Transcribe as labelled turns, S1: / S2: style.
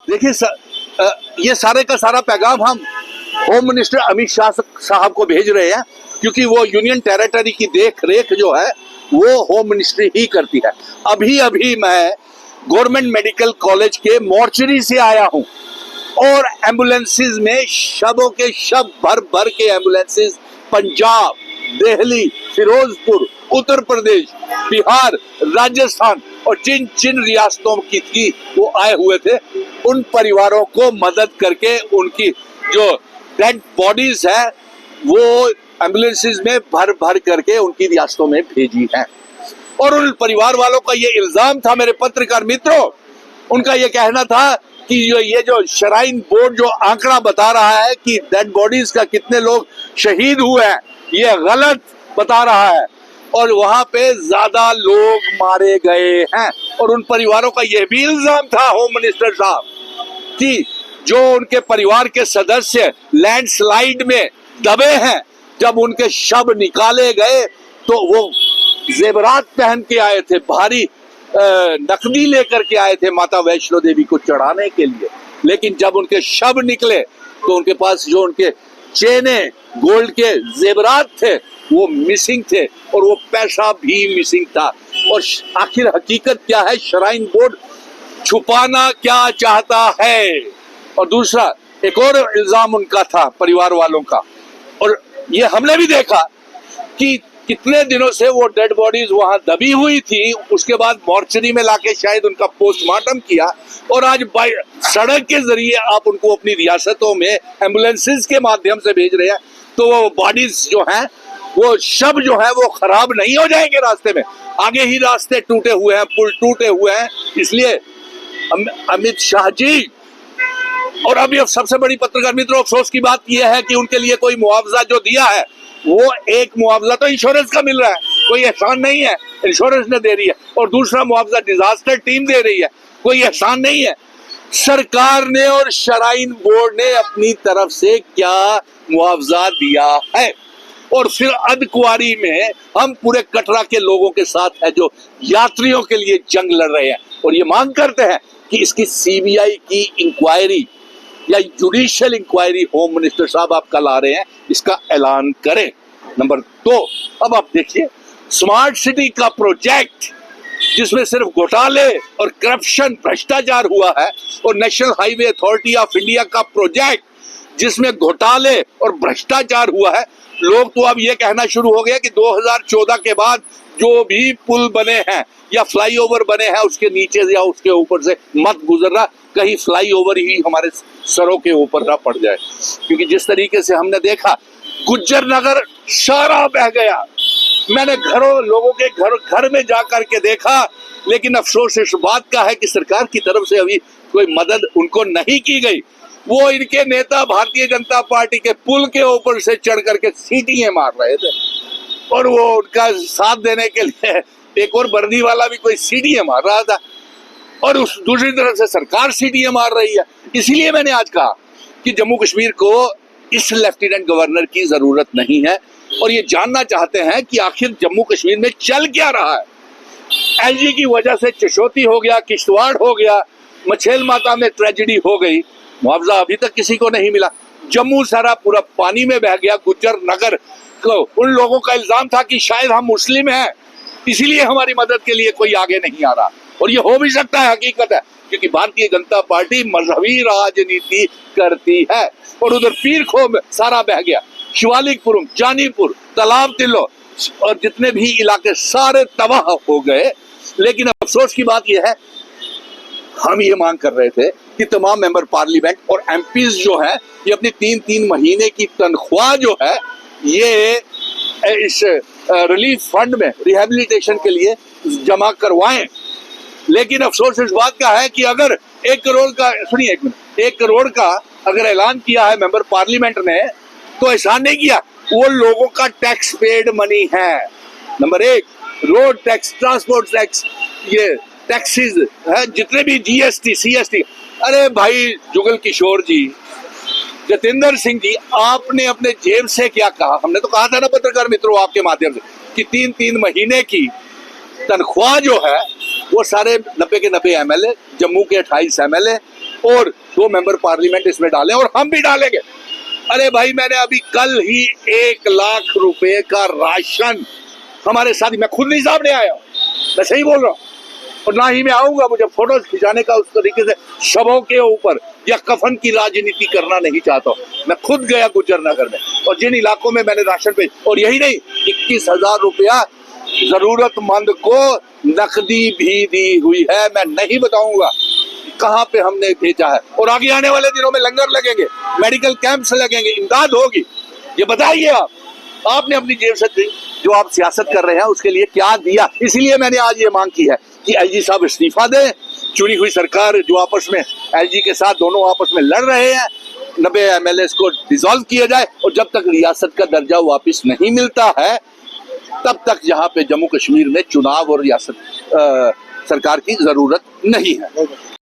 S1: देखिए ये सारे का सारा पैगाम हम होम मिनिस्टर अमित शाह साहब को भेज रहे हैं, क्योंकि वो यूनियन टेरिटरी की देख रेख जो है वो होम मिनिस्ट्री ही करती है। अभी अभी मैं गवर्नमेंट मेडिकल कॉलेज के मोर्चरी से आया हूं और एम्बुलेंसेस में शबों के शब भर भर के एम्बुलेंसेस पंजाब, दिल्ली, फिरोजपुर, उत्तर प्रदेश, बिहार, राजस्थान और जिन जिन रियासतों की थी वो आए हुए थे, उन परिवारों को मदद करके उनकी जो डेड बॉडीज है वो एम्बुलेंसेस में भर भर करके उनकी रियासतों में भेजी है। और उन परिवार वालों का ये इल्जाम था, मेरे पत्रकार मित्रों, उनका ये कहना था कि ये जो श्राइन बोर्ड जो आंकड़ा बता रहा है कि डेड बॉडीज का कितने लोग शहीद हुए हैं, ये गलत बता रहा है और वहां पे ज्यादा लोग मारे गए हैं। और उन परिवारों का यह भी इल्जाम था होम मिनिस्टर साहब कि जो उनके परिवार के सदस्य लैंडस्लाइड में दबे हैं, जब उनके शव निकाले गए तो वो जेवरात पहन के आए थे, भारी नकदी लेकर के आए थे माता वैष्णो देवी को चढ़ाने के लिए, लेकिन जब उनके शव निकले तो उनके पास जो उनके चेने गोल्ड के जेवरात थे वो मिसिंग थे और वो पैसा भी मिसिंग था। और आखिर हकीकत क्या है, श्राइन बोर्ड छुपाना क्या चाहता है? और दूसरा एक और इल्जाम उनका था परिवार वालों का, और ये हमने भी देखा कि कितने दिनों से वो डेड बॉडीज वहां दबी हुई थी, उसके बाद मॉर्चरी में लाके शायद उनका पोस्टमार्टम किया और आज सड़क के जरिए आप उनको अपनी रियासतों में एम्बुलेंसेस के माध्यम से भेज रहे हैं, तो वो बॉडीज जो हैं, वो शव जो है वो खराब नहीं हो जाएंगे रास्ते में। आगे ही रास्ते टूटे हुए हैं, पुल टूटे हुए हैं, इसलिए अमित शाह जी और अभी सबसे बड़ी पत्रकार मित्रों अफसोस की बात यह है कि उनके लिए कोई मुआवजा जो दिया है वो एक मुआवजा तो इंश्योरेंस का मिल रहा है, कोई एहसान नहीं है, इंश्योरेंस ने दे रही है, और दूसरा मुआवजा डिजास्टर टीम दे रही है, कोई एहसान नहीं है। सरकार ने और श्राइन बोर्ड ने अपनी तरफ से क्या मुआवजा दिया है? और फिर अधकुआरी में हम पूरे कटरा के लोगों के साथ है जो यात्रियों के लिए जंग लड़ रहे हैं और ये मांग करते हैं कि इसकी सीबीआई की इंक्वायरी या जुडिशियल इंक्वायरी होम मिनिस्टर साहब आप कल आ रहे हैं, इसका ऐलान करें। नंबर 2, अब आप देखिए स्मार्ट सिटी का प्रोजेक्ट जिसमें सिर्फ घोटाले और करप्शन भ्रष्टाचार हुआ है, और national highway authority of India का प्रोजेक्ट जिसमें घोटाले और भ्रष्टाचार हुआ है। लोग तो अब ये कहना शुरू हो गया कि 2014 के बाद जो भी पुल बने हैं या फ्लाईओवर बने हैं उसके नीचे या उसके ऊपर से मत गुजरना, कहीं फ्लाईओवर ही हमारे सरों के ऊपर ना पड़ जाए, क्योंकि जिस तरीके से हमने देखा गुज्जर नगर सारा बह गया। मैंने लोगों के घर में जा करके देखा, लेकिन अफसोस इस बात का है कि सरकार की तरफ से अभी कोई मदद उनको नहीं की गई। वो इनके नेता भारतीय जनता पार्टी के पुल के ऊपर से चढ़ करके सीटियां मार रहे थे और वो उनका साथ देने के लिए एक और वर्दी वाला भी कोई सीटियां मार रहा था और उस दूसरी तरफ से सरकार सीटियां मार रही है। इसीलिए मैंने आज कहा कि जम्मू कश्मीर को इस लेफ्टिनेंट गवर्नर की जरूरत नहीं है और ये जानना चाहते हैं कि आखिर जम्मू कश्मीर में चल क्या रहा है। एलजी की वजह से चशोती हो गया, किश्तवाड़ हो गया, मछेल माता में ट्रेजेडी हो गई, मुआवजा अभी तक किसी को नहीं मिला। जम्मू सारा पूरा पानी में बह गया। गुज्जर नगर को उन लोगों का इल्जाम था कि शायद हम मुस्लिम हैं इसीलिए हमारी मदद के लिए कोई आगे नहीं आ रहा, और ये हो भी सकता है, हकीकत है, क्योंकि भारतीय जनता पार्टी मजहबी राजनीति करती है। और उधर पीर खो में सारा बह गया, शिवालिकपुर, जानीपुर, तालाब तिल्लो और जितने भी इलाके सारे तबाह हो गए। लेकिन अफसोस की बात यह है, हम ये मांग कर रहे थे कि तमाम मेंबर पार्लियामेंट और एमपीज जो है ये अपनी 3-3 महीने की तनख्वाह जो है ये इस रिलीफ फंड में रिहेबिलिटेशन के लिए जमा करवाएं। लेकिन अफसोस इस बात का है कि अगर 1 करोड़ का, सुनिए 1 मिनट, 1 करोड़ का अगर ऐलान किया है मेंबर पार्लियामेंट ने, तो एहसान नहीं किया, वो लोगों का टैक्स पेड मनी है। Number 1 road tax, transport tax, ये टैक्सेस है, जितने भी जीएसटी, सीएसटी। अरे भाई जुगल किशोर जी, जतेंद्र सिंह जी, आपने अपने जेब से क्या कहा? हमने तो कहा था ना पत्रकार मित्रों आपके माध्यम से कि 3-3 महीने की तनख्वाह जो है वो सारे 90 के 90 एमएलए, जम्मू के 28 एमएलए और 2 मेंबर पार्लियामेंट इसमें डालें और हम भी डालेंगे। अरे भाई, मैंने अभी कल ही 1 लाख रुपए का राशन हमारे साथ, मैं खुद नहीं सामने आया, मैं सही बोल रहा हूँ, और ना ही मैं आऊंगा। मुझे फोटो खिंचाने का उस तरीके से शवों के ऊपर या कफन की राजनीति करना नहीं चाहता। मैं खुद गया गुजर नगर में, और जिन इलाकों में मैंने राशन भेज, और यही नहीं, 21,000 रुपया जरूरतमंद को नकदी भी दी हुई है। मैं नहीं बताऊंगा कहां पे हमने भेजा है, और आगे आने वाले दिनों में लंगर लगेंगे, मेडिकल कैंप्स लगेंगे, इमदाद होगी। ये बताइए आपने अपनी जेब से जो आप सियासत कर रहे हैं उसके लिए क्या दिया। इसीलिए मैंने आज ये मांग की है कि एलजी साहब इस्तीफा दें, चुनी हुई सरकार जो आपस में एलजी के साथ दोनों आपस में लड़ रहे हैं, 90 एमएलए को डिसॉल्व किया जाए, और जब तक रियासत का दर्जा वापस नहीं मिलता है तब तक यहाँ पे जम्मू कश्मीर में चुनाव और रियासत सरकार की जरूरत नहीं है।